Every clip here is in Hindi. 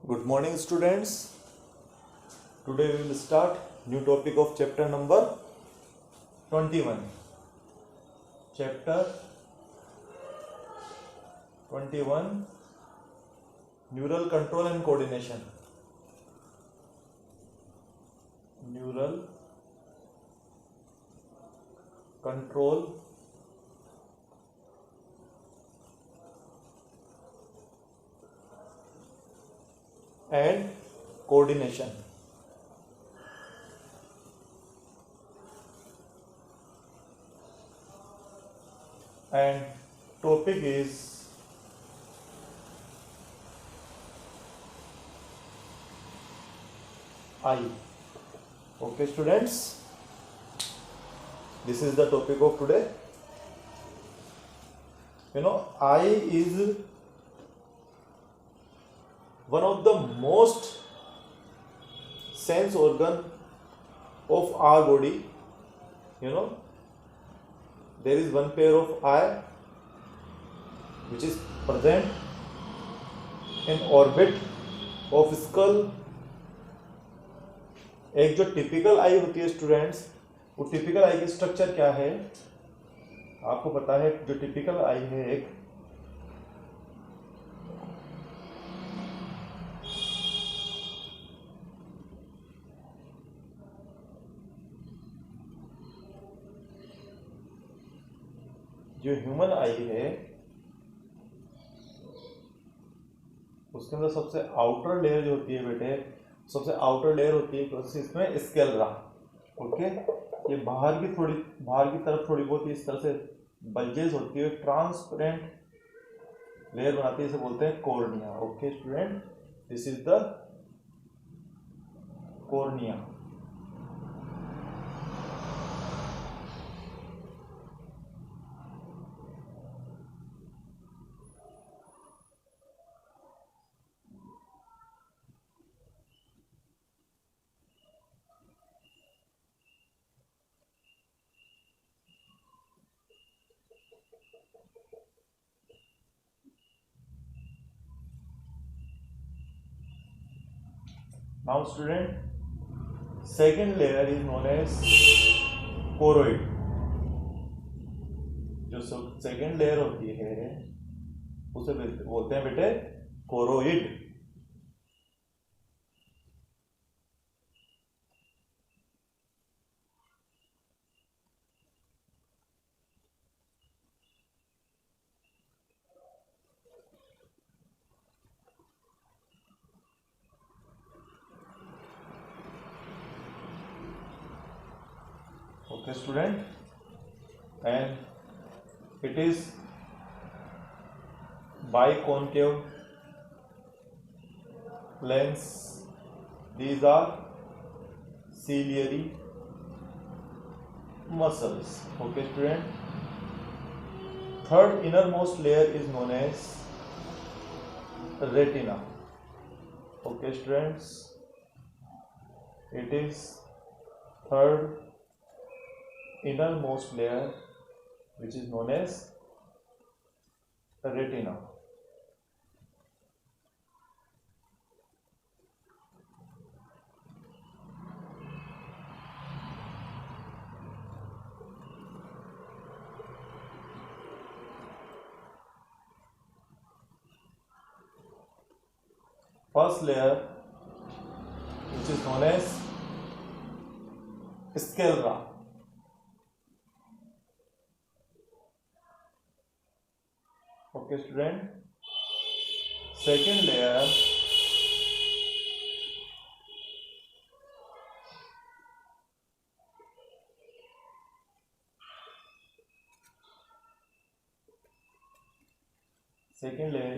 Good morning, students. Today we will start new topic of chapter number 21. Chapter 21, Neural Control and Coordination. Neural Control and Coordination. And topic is eye. Okay, students, this is the topic of today. Eye is one of the most sense organ of our body. There is one pair of eye which is present in orbit of skull. एक जो टिपिकल आई होती है स्टूडेंट्स, वो टिपिकल आई की स्ट्रक्चर क्या है आपको पता है? जो टिपिकल आई है एक जो ह्यूमन आई है उसके अंदर सबसे आउटर लेयर जो होती है बेटे, सबसे आउटर लेयर होती है इसमें स्केलेरा. ओके, ये बाहर की तरफ थोड़ी बहुत इस तरह से बल्जेस होती है, ट्रांसपेरेंट लेयर बनाती है, इसे बोलते हैं cornea. Okay student, this is the cornea. Now student, second layer is known as choroid. जो सेकेंड लेयर होती है उसे बोलते हैं बेटे choroid. Okay student, and it is biconcave lens. These are ciliary muscles. Okay student, third innermost layer is known as retina. Okay students, it is third innermost layer which is known as retina. First layer which is known as sclera. Okay student, second layer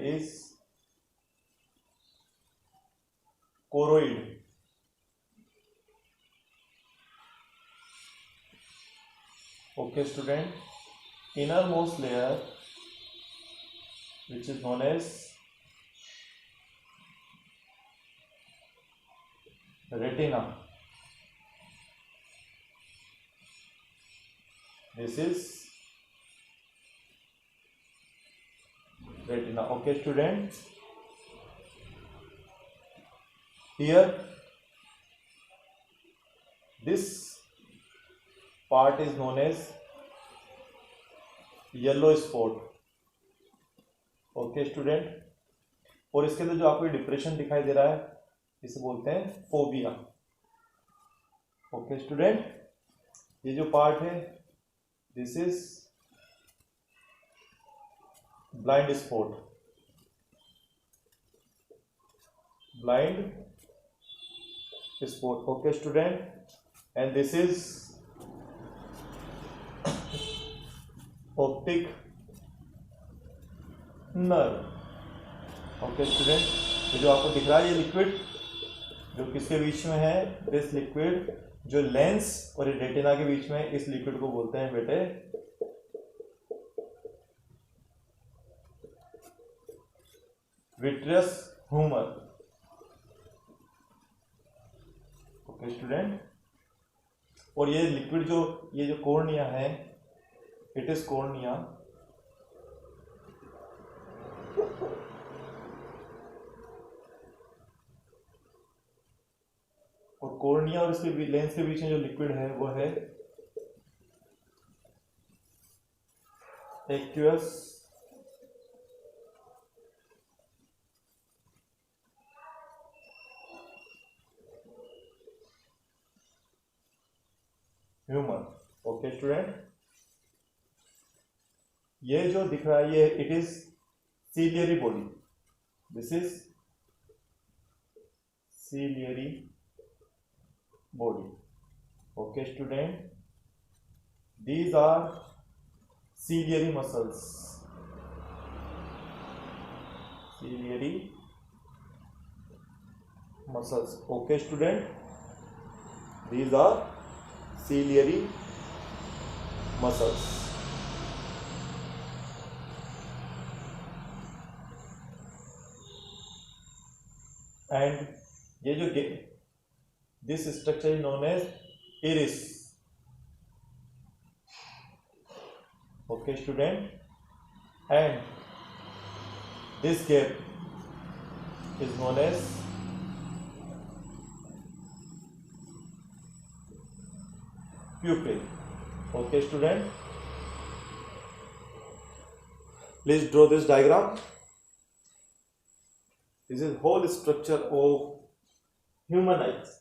is choroid. Okay student, innermost layer which is known as retina. This is retina. Okay student, Here this part is known as yellow spot. Okay student. और इसके अंदर जो आपको डिप्रेशन दिखाई दे रहा है इसे बोलते हैं फोबिया. Okay student. ये जो पार्ट है this is blind spot. Blind spot. Okay student. And this is optic nerve. Okay student. ये जो आपको दिख रहा है ये लिक्विड जो किसके बीच में है, दिस लिक्विड जो लेंस और ये रेटिना के बीच में, इस लिक्विड को बोलते हैं बेटे विट्रियस ह्यूमर. Okay student. और ये लिक्विड जो ये जो कॉर्निया है, इट इज कॉर्निया. और कॉर्निया और इसके लेंस के बीच में जो लिक्विड है वो है एक्वियस ह्यूमर. Okay student. ये जो दिख रहा है ये it is ciliary body. This is ciliary body. Okay student. These are ciliary muscles. Ciliary muscles. Okay student. These are ciliary muscles. And ये जो this structure is known as iris. Okay student. And this gap is known as pupil. Okay student. Please draw this diagram. This is whole structure of human eyes.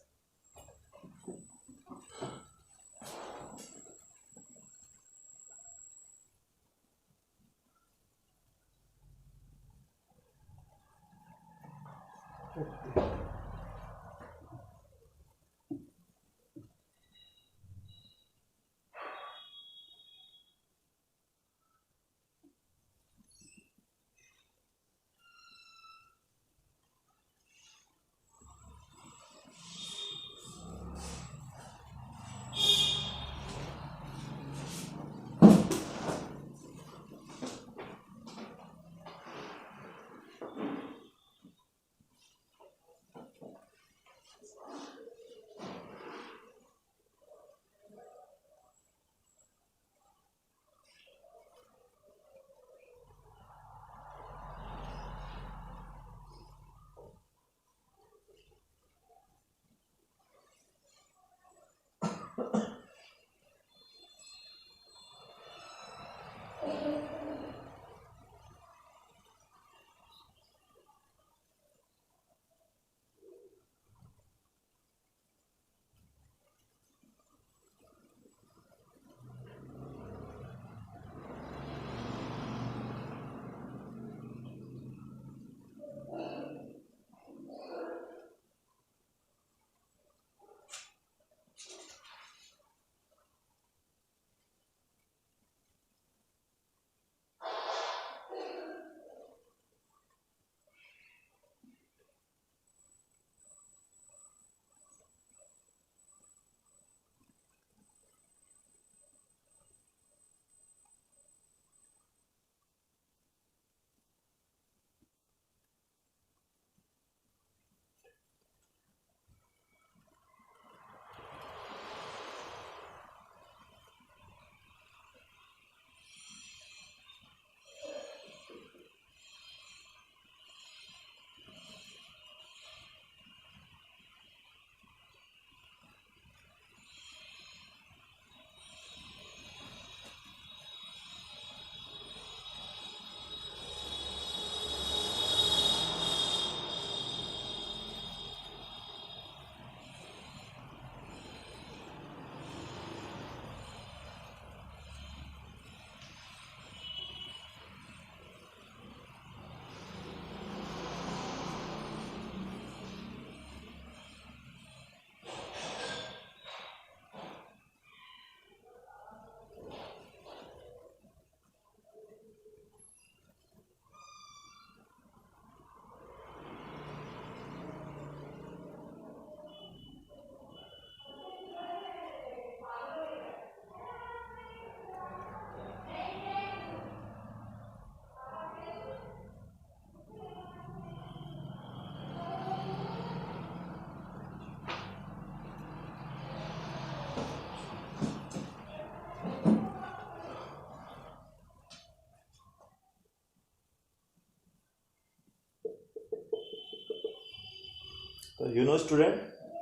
तो यू नो स्टूडेंट,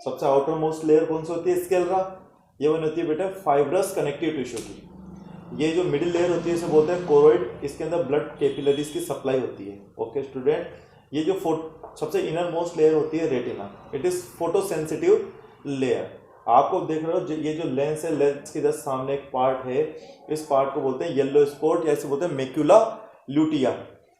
सबसे आउटर मोस्ट लेयर कौन सी होती है स्केलरा? ये बनी होती है बेटा फाइब्रस कनेक्टिव टिश्यू की। ये जो मिडिल लेयर होती है इसे बोलते हैं कोरोइड, इसके अंदर ब्लड कैपिलरीज की सप्लाई होती है। ओके स्टूडेंट, ये जो सबसे इनर मोस्ट लेयर होती है retina, it is photosensitive layer. आपको देख रहे हो ये जो लेंस है, लेंस के जस्ट सामने एक पार्ट है, इस पार्ट को बोलते हैं येलो स्पॉट या इसे बोलते हैं मैक्यूला ल्यूटिया।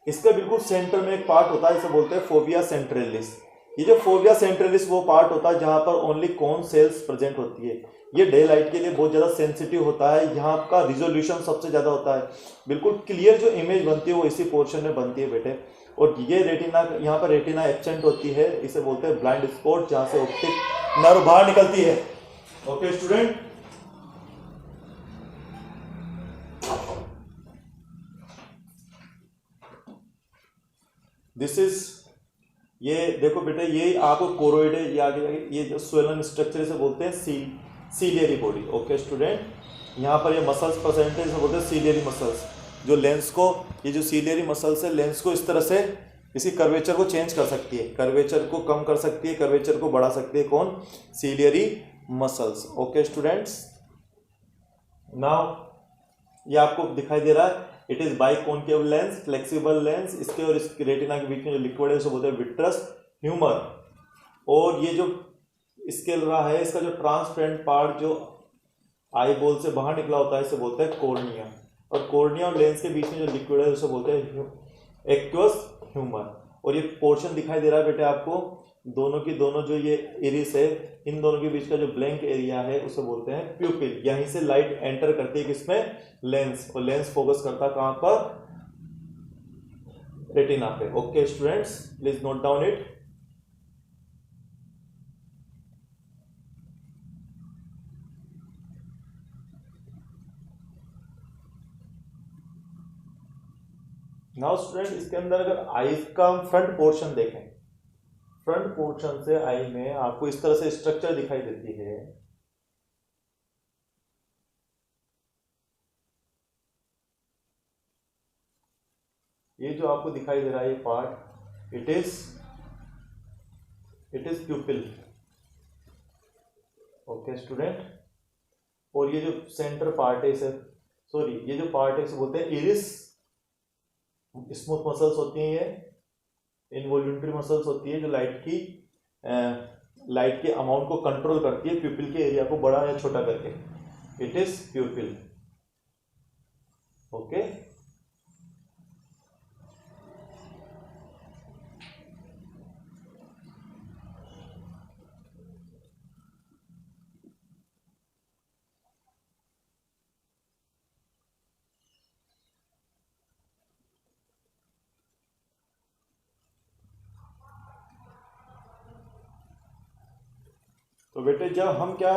इसका बिल्कुल सेंटर में एक पार्ट होता है, इसे बोलते हैं फोविया सेंट्रलिस। ये जो फोविया सेंट्रलिस वो पार्ट होता है जहां पर ओनली कॉन सेल्स प्रेजेंट होती है। ये डे लाइट के लिए बहुत ज़्यादा सेंसिटिव होता है, यहाँ का रिजोल्यूशन सबसे ज़्यादा होता है, बिल्कुल क्लियर जो इमेज बनती है वो इसी पोर्शन में बनती है बेटे। और ये रेटिना, यहाँ पर रेटिना एब्सेंट होती है, इसे बोलते हैं ब्लाइंड स्पॉट, जहाँ से ऑप्टिक नर्व बाहर निकलती है। ओके स्टूडेंट, दिस इज, ये देखो बेटा, ये आपको कोरोइड है, ये आगे ये जो स्वेलन स्ट्रक्चर से बोलते हैं सीलियरी बॉडी। ओके स्टूडेंट, यहाँ पर ये मसल्स प्रेजेंट है, इसे बोलते हैं सीलियरी मसल्स, जो लेंस को, ये जो सीलियरी मसल्स है लेंस को इस तरह से इसी कर्वेचर को चेंज कर सकती है, कर्वेचर को कम कर सकती है, कर्वेचर को बढ़ा सकती है। कौन? Ciliary muscles. Okay students, now ये आपको दिखाई दे रहा है, it is biconcave lens, flexible lens. इसके और इस रेटिना के बीच में जो लिक्विड है उसे बोलते हैं विट्रस ह्यूमर। और ये जो स्केलरा है, इसका जो ट्रांसपेरेंट पार्ट जो आई बॉल से बाहर निकला होता है इसे बोलते हैं कॉर्निया। और कॉर्निया और लेंस के बीच में जो लिक्विड है उसे बोलते हैं एक्वस ह्यूमर। और ये पोर्शन दिखाई दे रहा है बेटे आपको, दोनों की दोनों जो ये इरिस है, इन दोनों के बीच का जो ब्लैंक एरिया है उसे बोलते हैं प्यूपिल। यहीं से लाइट एंटर करती है किसमें? लेंस। और लेंस फोकस करता है कहां पर? रेटिना पे। Okay students, please note down it. Now student, इसके अंदर अगर आईज का हम फ्रंट पोर्शन देखें, फ्रंट पोर्शन से आई में आपको इस तरह से स्ट्रक्चर दिखाई देती है। ये जो आपको दिखाई दे रहा है ये part, it is प्यूपिल। Okay student, और ये जो सेंटर पार्ट है इसे, सॉरी, ये जो पार्ट है इसे बोलते हैं इरिस। स्मूथ मसल्स होती हैं, ये इनवॉल्यूंटरी मसल्स होती है जो लाइट के अमाउंट को कंट्रोल करती है, प्यूपिल के एरिया को बड़ा या छोटा करके। It is प्यूपिल। ओके, तो बेटे जब हम क्या,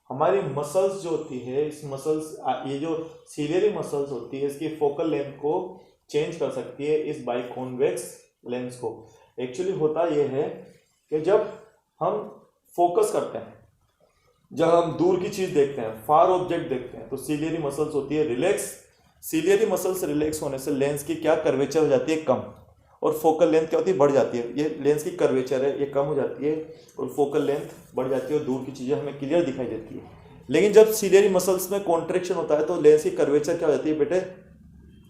हमारी मसल्स जो होती है, इस मसल्स, ये जो सीलियरी मसल्स होती है इसकी फोकल लेंथ को चेंज कर सकती है इस बाइकॉन्वेक्स लेंस को। एक्चुअली होता यह है कि जब हम फोकस करते हैं, जब हम दूर की चीज देखते हैं, फार ऑब्जेक्ट देखते हैं, तो सीलियरी मसल्स होती है रिलैक्स। सीलियरी मसल्स रिलैक्स होने से लेंस की क्या कर्वेचर हो जाती है? कम। और फोकल लेंथ क्या होती है? बढ़ जाती है। ये लेंस की कर्वेचर है, ये कम हो जाती है और फोकल लेंथ बढ़ जाती है और दूर की चीज़ें हमें क्लियर दिखाई देती है। लेकिन जब सीलियरी मसल्स में कॉन्ट्रैक्शन होता है तो लेंस की कर्वेचर क्या हो जाती है बेटे?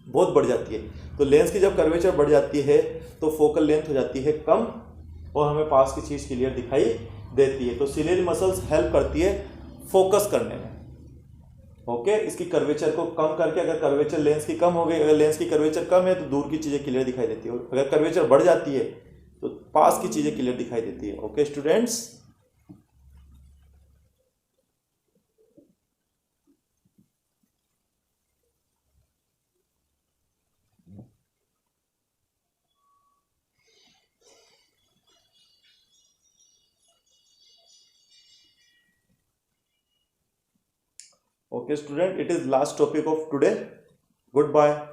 बहुत बढ़ जाती है। तो लेंस की जब कर्वेचर बढ़ जाती है तो फोकल लेंथ हो जाती है कम और हमें पास की चीज़ क्लियर दिखाई देती है। तो सीलियरी मसल्स हेल्प करती है फोकस करने में। ओके, इसकी कर्वेचर को कम करके, अगर कर्वेचर लेंस की कम हो गई, अगर लेंस की कर्वेचर कम है तो दूर की चीज़ें क्लियर दिखाई देती है, अगर कर्वेचर बढ़ जाती है तो पास की चीज़ें क्लियर दिखाई देती है। Okay students, okay student, it is last topic of today. Goodbye.